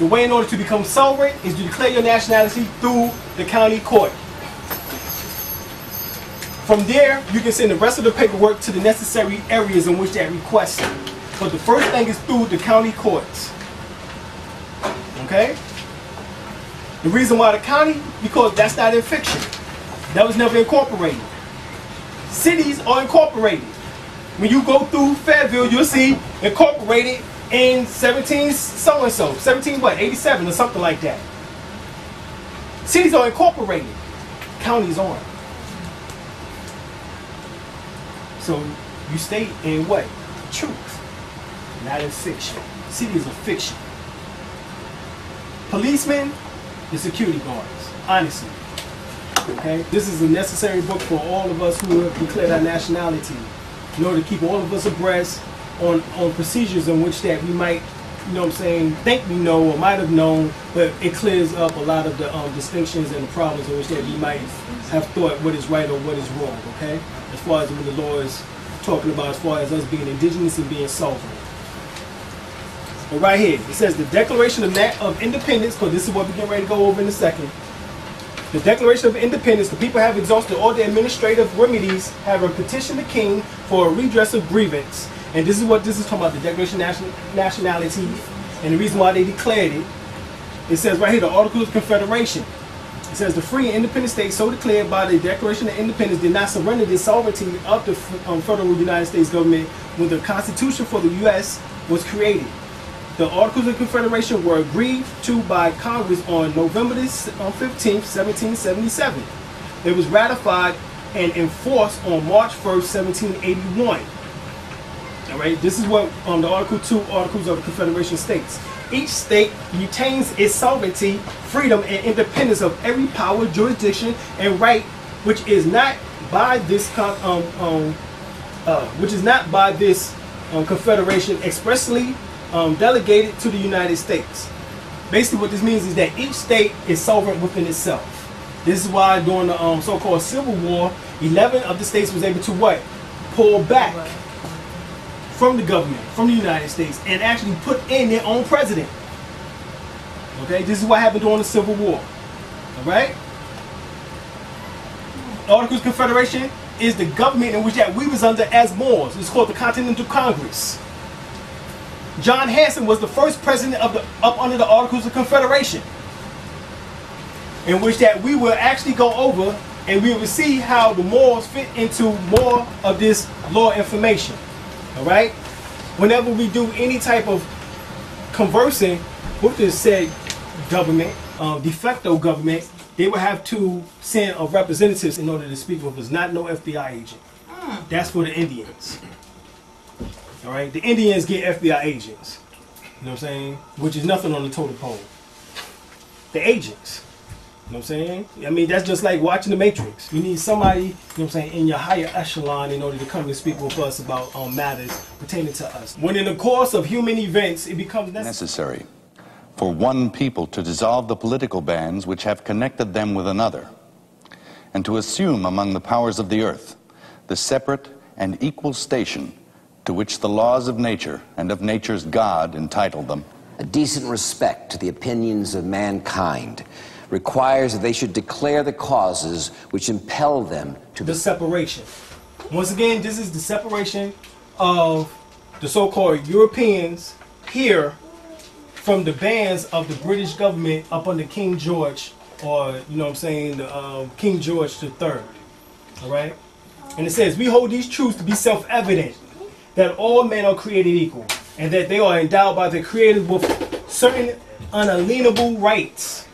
way in order to become sovereign is to declare your nationality through the county court. From there, you can send the rest of the paperwork to the necessary areas in which that requests it. But the first thing is through the county courts. Okay? The reason why the county, because that's not in fiction. That was never incorporated. Cities are incorporated. When you go through Fayetteville, you'll see incorporated in 17 so-and-so, 17 what, 87 or something like that. Cities are incorporated. Counties aren't. So you state in what? Truth, not in fiction. Cities are fiction. Policemen, the security guards, honestly. Okay? This is a necessary book for all of us who have declared our nationality in order to keep all of us abreast on procedures in which that we might, you know what I'm saying, think we know or might have known, but it clears up a lot of the distinctions and the problems in which that we might have thought what is right or what is wrong, okay? As far as what the law is talking about, as far as us being indigenous and being sovereign. But right here, it says the Declaration of Independence, because this is what we're getting ready to go over in a second. The Declaration of Independence, the people have exhausted all the administrative remedies, having petitioned the king for a redress of grievance. And this is what this is talking about, the Declaration of Nationality, and the reason why they declared it. It says right here, the Articles of Confederation. It says the free and independent states so declared by the Declaration of Independence did not surrender the sovereignty of the federal United States government when the Constitution for the U.S. was created. The Articles of Confederation were agreed to by Congress on November 15, 1777. It was ratified and enforced on March 1st, 1781. All right, this is what the Article 2 Articles of the Confederation states. Each state retains its sovereignty, freedom, and independence of every power, jurisdiction, and right which is not by this confederation expressly delegated to the United States. Basically, what this means is that each state is sovereign within itself. This is why during the so-called Civil War, 11 of the states was able to what? Pull back from the government, from the United States, and actually put in their own president. Okay, this is what happened during the Civil War. All right. The Articles of Confederation is the government in which that we was under as MOORS. It's called the Continental Congress. John Hanson was the first president of up under the Articles of Confederation, in which that we will actually go over and we will see how the MOORS fit into more of this law information. All right. Whenever we do any type of conversing with this said government, de facto government, they will have to send a representative in order to speak with us, not no FBI agent. That's for the Indians. All right, the Indians get FBI agents. You know what I'm saying? Which is nothing on the totem pole. The agents. You know what I'm saying? I mean, that's just like watching The Matrix. You need somebody, you know what I'm saying, in your higher echelon in order to come and speak with us about matters pertaining to us. When in the course of human events, it becomes necessary for one people to dissolve the political bands which have connected them with another, and to assume among the powers of the earth the separate and equal station to which the laws of nature and of nature's God entitle them. A decent respect to the opinions of mankind requires that they should declare the causes which impel them to the separation. Once again, this is the separation of the so-called Europeans here from the bands of the British government up under King George, or, you know what I'm saying, King George III. All right? And it says, we hold these truths to be self-evident, that all men are created equal, and that they are endowed by the Creator with certain unalienable rights.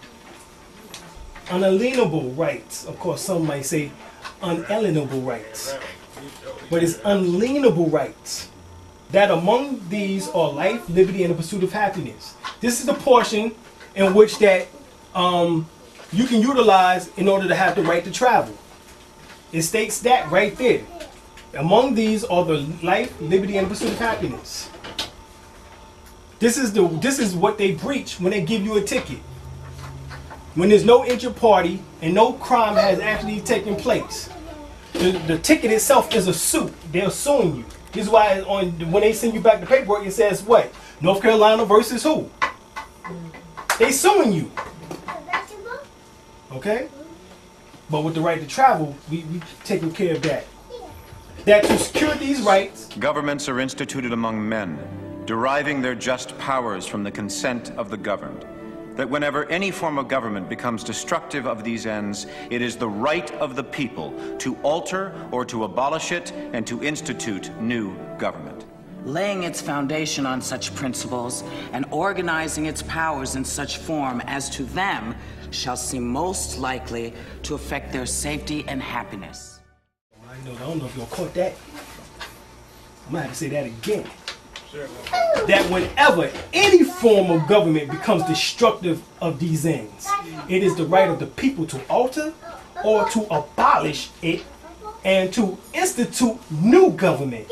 Unalienable rights. Of course, some might say unalienable rights. But it's unalienable rights. That among these are life, liberty, and the pursuit of happiness. This is the portion in which that you can utilize in order to have the right to travel. It states that right there. Among these are the life, liberty, and pursuit of happiness. This is what they breach when they give you a ticket. When there's no injured party and no crime has actually taken place. The ticket itself is a suit. They're suing you. This is why when they send you back the paperwork, it says what? North Carolina versus who? They suing you. Okay? But with the right to travel, we taking care of that. That to secure these rights, governments are instituted among men, deriving their just powers from the consent of the governed. That whenever any form of government becomes destructive of these ends, it is the right of the people to alter or to abolish it and to institute new government. Laying its foundation on such principles and organizing its powers in such form as to them shall seem most likely to affect their safety and happiness. I don't know if y'all caught that. I'm gonna have to say that again. That whenever any form of government becomes destructive of these ends, it is the right of the people to alter or to abolish it and to institute new government,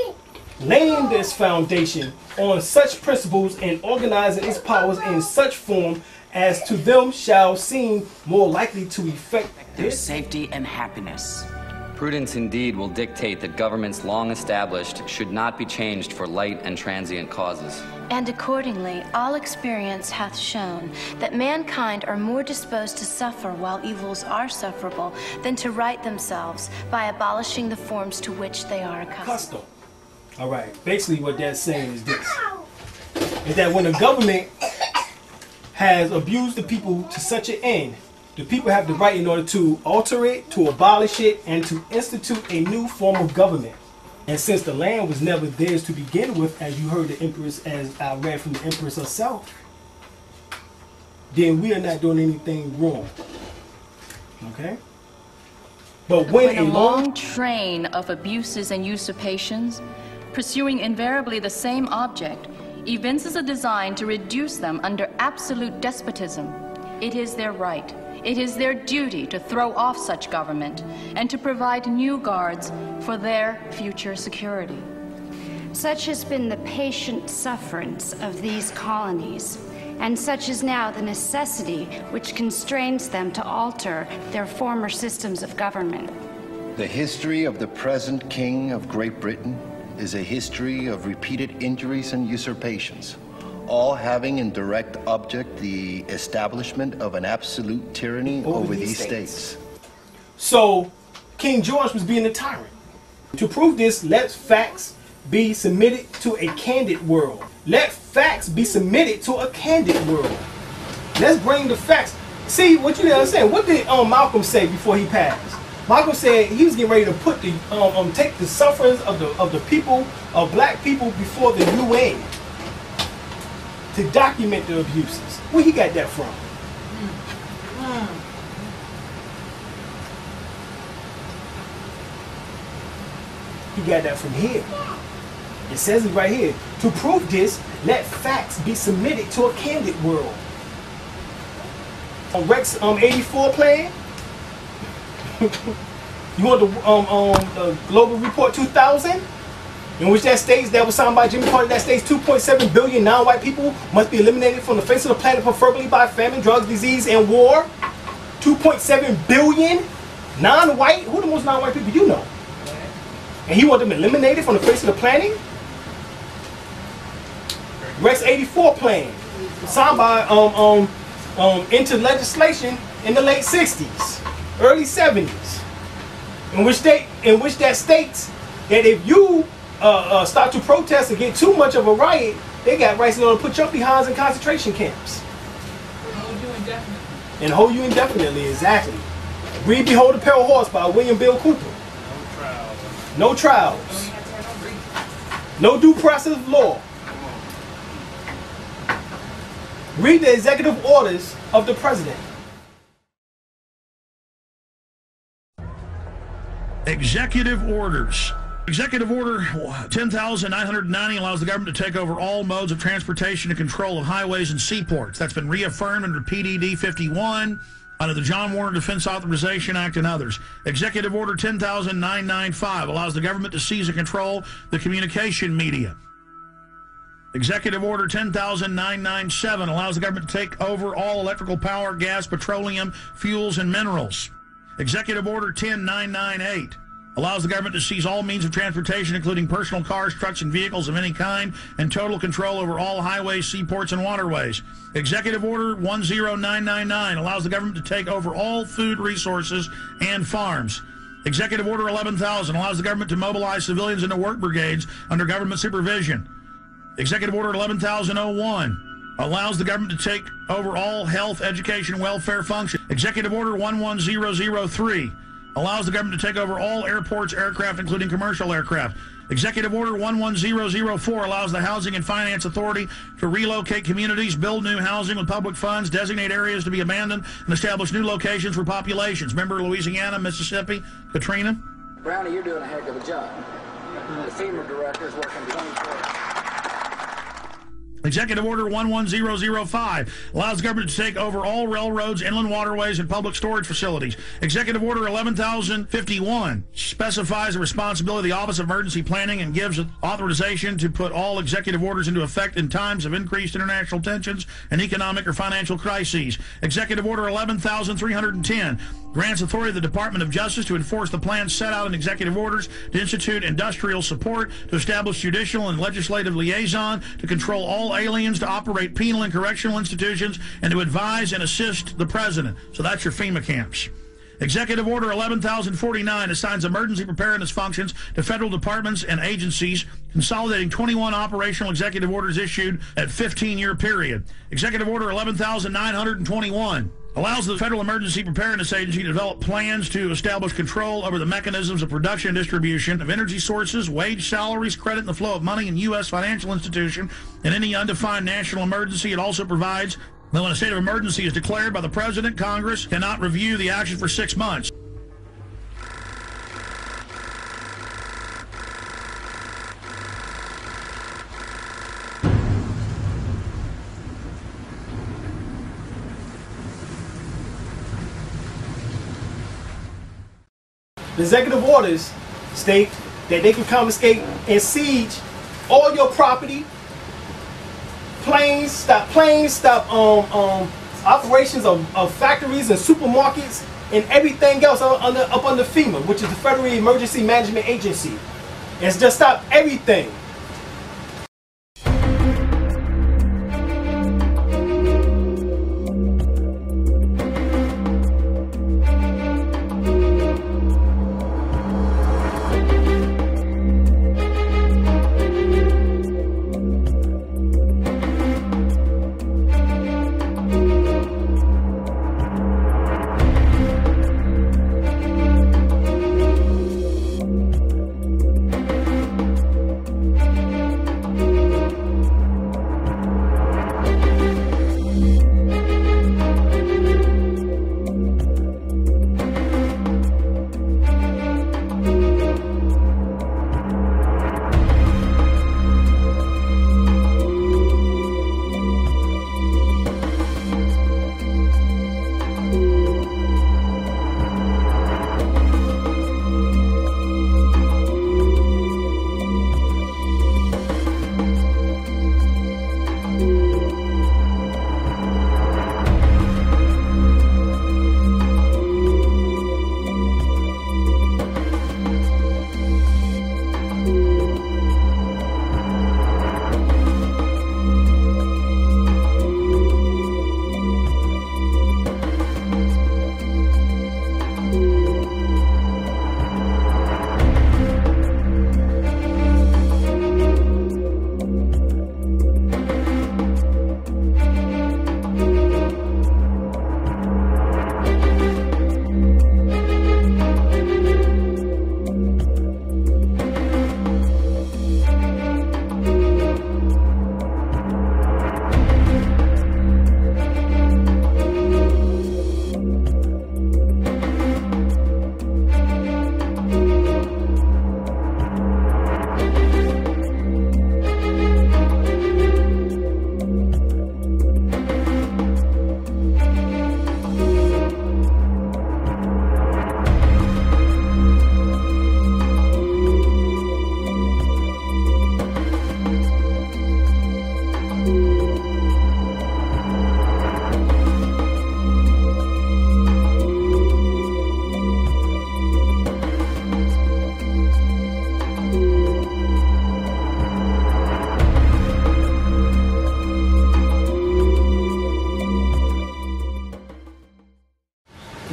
laying this foundation on such principles and organizing its powers in such form as to them shall seem more likely to effect their safety and happiness. Prudence indeed will dictate that governments long established should not be changed for light and transient causes. And accordingly, all experience hath shown that mankind are more disposed to suffer while evils are sufferable than to right themselves by abolishing the forms to which they are accustomed. All right, basically what that's saying is this, is that when the government has abused the people to such an end, the people have the right in order to alter it, to abolish it, and to institute a new form of government. And since the land was never theirs to begin with, as you heard the Empress, as I read from the Empress herself, then we are not doing anything wrong. Okay? But when a long train of abuses and usurpations, pursuing invariably the same object, evinces a design to reduce them under absolute despotism, it is their right. It is their duty to throw off such government and to provide new guards for their future security. Such has been the patient sufferance of these colonies, and such is now the necessity which constrains them to alter their former systems of government. The history of the present King of Great Britain is a history of repeated injuries and usurpations, all having in direct object the establishment of an absolute tyranny over these states. So, King George was being a tyrant. To prove this, let facts be submitted to a candid world. Let facts be submitted to a candid world. Let's bring the facts. See, what you understand, what did Malcolm say before he passed? Malcolm said he was getting ready to put the take the sufferings of the people, of black people, before the UN to document the abuses. Where he got that from? He got that from here. It says it right here. To prove this, let facts be submitted to a candid world. Rex 84 plan. You want the Global Report 2000? In which that states, that was signed by Jimmy Carter, that states 2.7 billion non-white people must be eliminated from the face of the planet, preferably by famine, drugs, disease, and war. 2.7 billion non-white? Who are the most non-white people you know? And he want them eliminated from the face of the planet? Rex 84 plan, signed by into legislation in the late 60s, early 70s, in which that states that if you start to protest and get too much of a riot, they got rights in order to put your behinds in concentration camps. Hold you indefinitely. And hold you indefinitely, exactly. Read Behold the Pale Horse by William Bill Cooper. No trials. No due process of law. Read the executive orders of the president. Executive orders. Executive Order 10,990 allows the government to take over all modes of transportation and control of highways and seaports. That's been reaffirmed under PDD 51, under the John Warner Defense Authorization Act and others. Executive Order 10,995 allows the government to seize and control the communication media. Executive Order 10,997 allows the government to take over all electrical power, gas, petroleum, fuels, and minerals. Executive Order 10,998 allows the government to seize all means of transportation, including personal cars, trucks, and vehicles of any kind, and total control over all highways, seaports, and waterways. Executive Order 10999 allows the government to take over all food resources and farms. Executive Order 11,000 allows the government to mobilize civilians into work brigades under government supervision. Executive Order 11,001 allows the government to take over all health, education, and welfare functions. Executive Order 11003 allows the government to take over all airports, aircraft, including commercial aircraft. Executive Order 11004 allows the Housing and Finance Authority to relocate communities, build new housing with public funds, designate areas to be abandoned, and establish new locations for populations. Remember Louisiana, Mississippi, Katrina? Brownie, you're doing a heck of a job. The FEMA director is working 24 hours. Executive Order 11005 allows the government to take over all railroads, inland waterways, and public storage facilities. Executive Order 11,051 specifies the responsibility of the Office of Emergency Planning and gives authorization to put all executive orders into effect in times of increased international tensions and economic or financial crises. Executive Order 11,310 grants authority to the Department of Justice to enforce the plans set out in executive orders, to institute industrial support, to establish judicial and legislative liaison, to control all aliens, to operate penal and correctional institutions, and to advise and assist the President. So that's your FEMA camps. Executive Order 11,049 assigns emergency preparedness functions to federal departments and agencies, consolidating 21 operational executive orders issued at 15-year period. Executive Order 11,921 allows the Federal Emergency Preparedness Agency to develop plans to establish control over the mechanisms of production and distribution of energy sources, wage, salaries, credit, and the flow of money in U.S. financial institution in any undefined national emergency. It also provides that when a state of emergency is declared by the President, Congress cannot review the action for 6 months. The executive orders state that they can confiscate and siege all your property, stop operations of factories and supermarkets and everything else up under FEMA, which is the Federal Emergency Management Agency. It's just stop everything.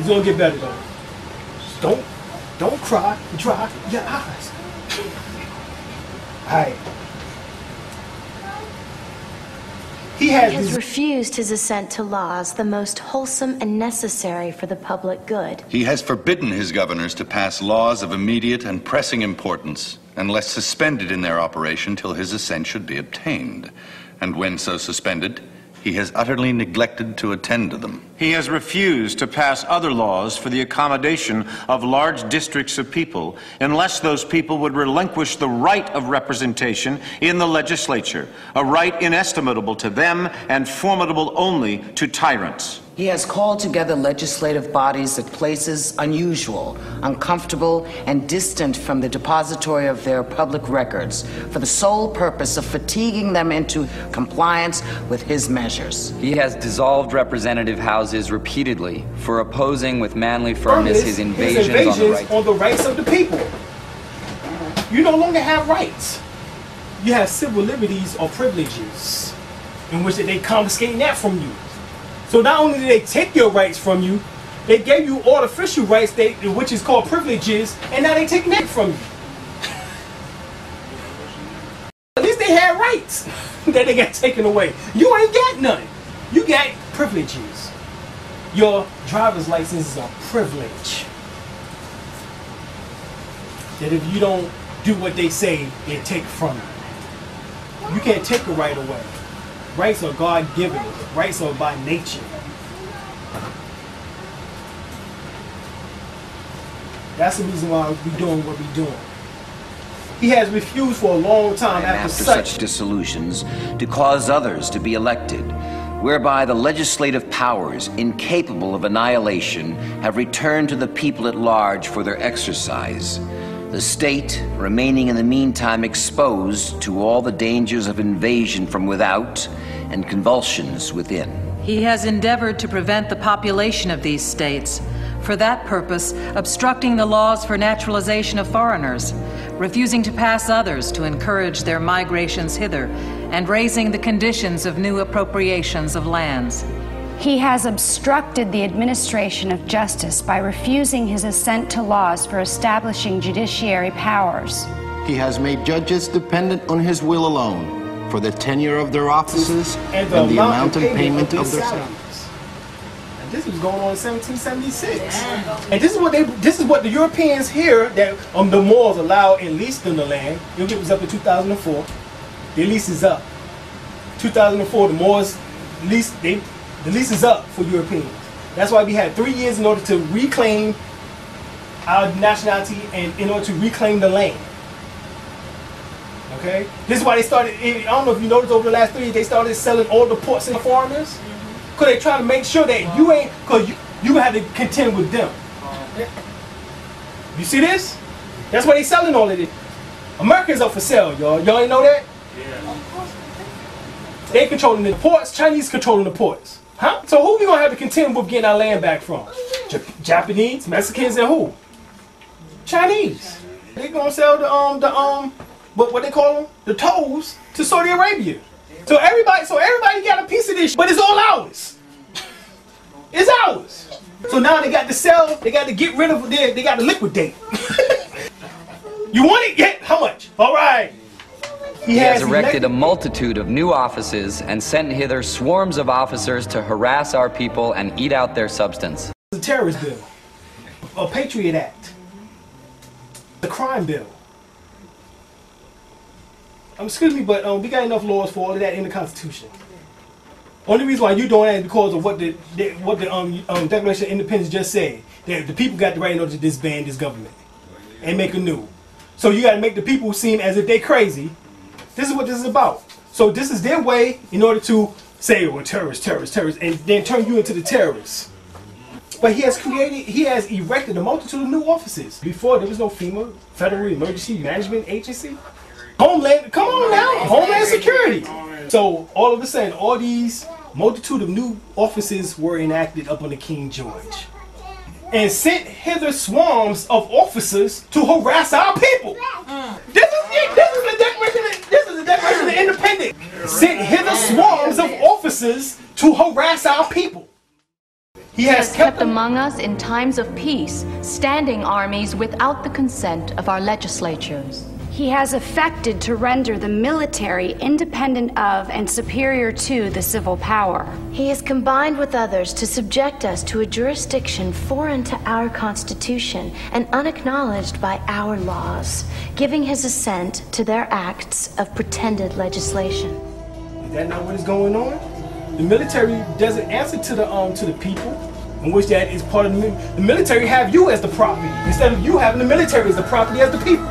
gonna get better though. Just don't cry. Dry your eyes. Alright. He has refused his assent to laws the most wholesome and necessary for the public good. He has forbidden his governors to pass laws of immediate and pressing importance unless suspended in their operation till his assent should be obtained. And when so suspended, he has utterly neglected to attend to them. He has refused to pass other laws for the accommodation of large districts of people unless those people would relinquish the right of representation in the legislature, a right inestimable to them and formidable only to tyrants. He has called together legislative bodies at places unusual, uncomfortable, and distant from the depository of their public records for the sole purpose of fatiguing them into compliance with his measures. He has dissolved representative houses repeatedly for opposing with manly firmness his invasions on the rights of the people. You no longer have rights. You have civil liberties or privileges in which they confiscate that from you. So not only did they take your rights from you, they gave you artificial rights, which is called privileges, and now they take that from you. At least they had rights that they got taken away. You ain't got none. You got privileges. Your driver's license is a privilege. That if you don't do what they say, they take from you. You can't take a right away. Rights are God-given. Rights are by nature. That's the reason why we're doing what we're doing. He has refused for a long time after such dissolutions to cause others to be elected, whereby the legislative powers, incapable of annihilation, have returned to the people at large for their exercise. The state remaining in the meantime exposed to all the dangers of invasion from without and convulsions within. He has endeavored to prevent the population of these states, for that purpose obstructing the laws for naturalization of foreigners, refusing to pass others to encourage their migrations hither, and raising the conditions of new appropriations of lands. He has obstructed the administration of justice by refusing his assent to laws for establishing judiciary powers. He has made judges dependent on his will alone for the tenure of their offices and the amount of payment of their salaries. And this was going on in 1776. And this is what the Europeans here that the Moors allowed and leased in the land. It was up in 2004. The lease is up. 2004, the Moors leased. The lease is up for Europeans. That's why we had 3 years in order to reclaim our nationality and in order to reclaim the land. Okay? This is why they started, I don't know if you noticed over the last 3 years, they started selling all the ports to foreigners. Because they trying to make sure that you ain't, because you have to contend with them. You see this? That's why they selling all of this. Americans up for sale, y'all. Y'all ain't know that? Yeah. They controlling the ports, Chinese controlling the ports. Huh? So who we gonna have to contend with getting our land back from? Japanese, Mexicans, and who? Chinese. They gonna sell what they call them? The tolls to Saudi Arabia. So everybody got a piece of this, but it's all ours. It's ours. So now they got to sell, they got to get rid of it, they got to liquidate. You want it? Yeah, how much? All right. He has erected a multitude of new offices and sent hither swarms of officers to harass our people and eat out their substance. The terrorist bill, a Patriot Act, the crime bill. Excuse me, but we got enough laws for all of that in the Constitution. Only reason why you're doing that is because of what the Declaration of Independence just said. That the people got the right in order to disband this government and make a new. So you got to make the people seem as if they're crazy. This is what this is about. So this is their way in order to say, well, terrorists, and then turn you into the terrorists. But he has erected a multitude of new offices. Before, there was no FEMA, Federal Emergency Management Agency. Homeland, come on now, Homeland Security. So all of a sudden, all these multitude of new offices were enacted up under King George. And sent hither swarms of officers to harass our people. This is the Declaration of Independence. Sent hither swarms of officers to harass our people. He has kept among us in times of peace standing armies without the consent of our legislatures. He has effected to render the military independent of and superior to the civil power. He has combined with others to subject us to a jurisdiction foreign to our Constitution and unacknowledged by our laws, giving his assent to their acts of pretended legislation. Is that not what is going on? The military doesn't answer to the people, in which that is part of the military have you as the property, instead of you having the military as the property as the people.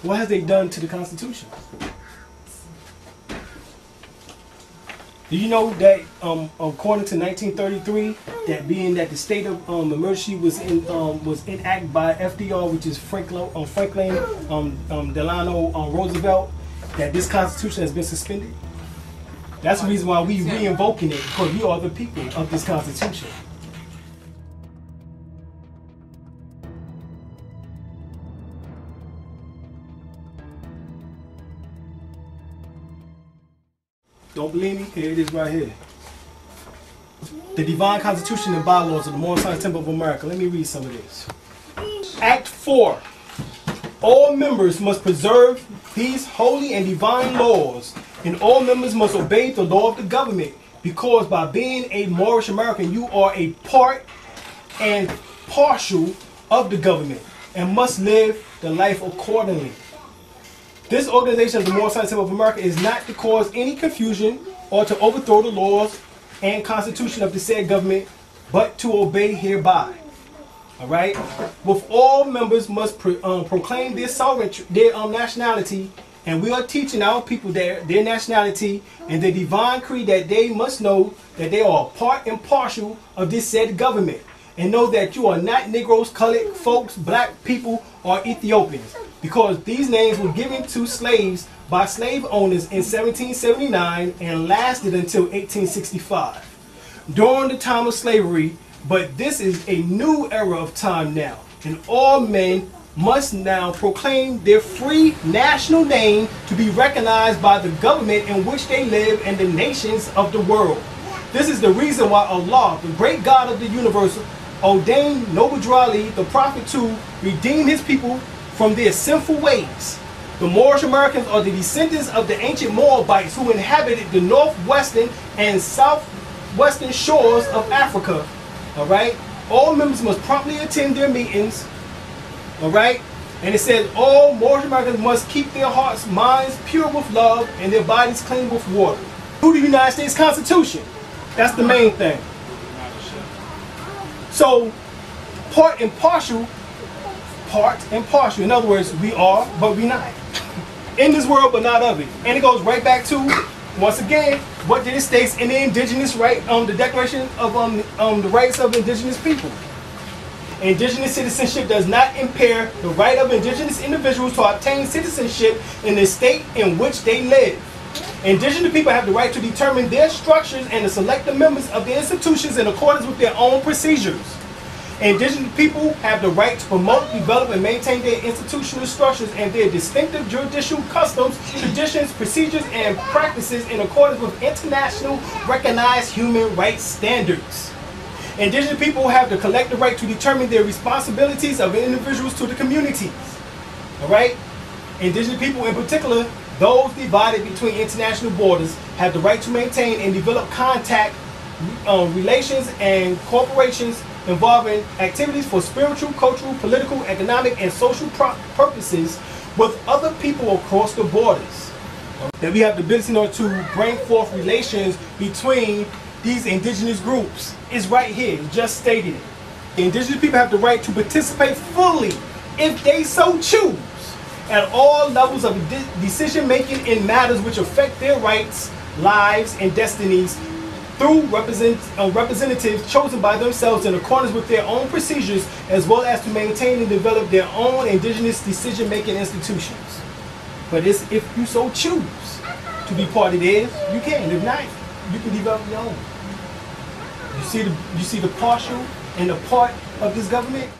What has they done to the Constitution? Do you know that according to 1933, that being that the state of emergency was enacted by FDR, which is Franklin Delano Roosevelt, that this Constitution has been suspended? That's the reason why we re-invoking it, because we are the people of this Constitution. Don't believe me? Here it is right here. The Divine Constitution and Bylaws of the Moorish Temple of America. Let me read some of this. Act 4. All members must preserve these holy and divine laws, and all members must obey the law of the government, because by being a Moorish American, you are a part and partial of the government, and must live the life accordingly. This organization of the Moorish Temple of America is not to cause any confusion or to overthrow the laws and constitution of the said government, but to obey hereby. All right. With all members must proclaim their sovereignty, their nationality, and we are teaching our people their nationality and the divine creed, that they must know that they are part and partial of this said government, and know that you are not Negroes, colored folks, black people, or Ethiopians, because these names were given to slaves by slave owners in 1779 and lasted until 1865, during the time of slavery. But this is a new era of time now, and all men must now proclaim their free national name to be recognized by the government in which they live and the nations of the world. This is the reason why Allah, the great God of the universe, ordained Noble Ali, the prophet, to redeem his people from their sinful ways. The Moorish Americans are the descendants of the ancient Moabites who inhabited the northwestern and southwestern shores of Africa. All right? All members must promptly attend their meetings. All right? And it says all Moorish Americans must keep their hearts, minds pure with love, and their bodies clean with water. Through the United States Constitution. That's the main thing. So, part and partial. In other words, we are, but we not. In this world, but not of it. And it goes right back to once again, what did it state in the indigenous right, the Declaration of the Rights of Indigenous People? Indigenous citizenship does not impair the right of indigenous individuals to obtain citizenship in the state in which they live. Indigenous people have the right to determine their structures and to select the members of their institutions in accordance with their own procedures. Indigenous people have the right to promote, develop, and maintain their institutional structures and their distinctive judicial customs, traditions, procedures, and practices in accordance with international recognized human rights standards. Indigenous people have the collective right to determine their responsibilities of individuals to the communities. All right? Indigenous people in particular, those divided between international borders, have the right to maintain and develop contact, relations, and corporations involving activities for spiritual, cultural, political, economic, and social purposes with other people across the borders. That we have the ability to bring forth relations between these indigenous groups. Is right here, it's just stated it. The indigenous people have the right to participate fully, if they so choose, at all levels of decision making in matters which affect their rights, lives, and destinies through representatives chosen by themselves in accordance with their own procedures, as well as to maintain and develop their own indigenous decision making institutions. But it's if you so choose to be part of theirs, you can. If not, you can develop your own. You see the partial and the part of this government?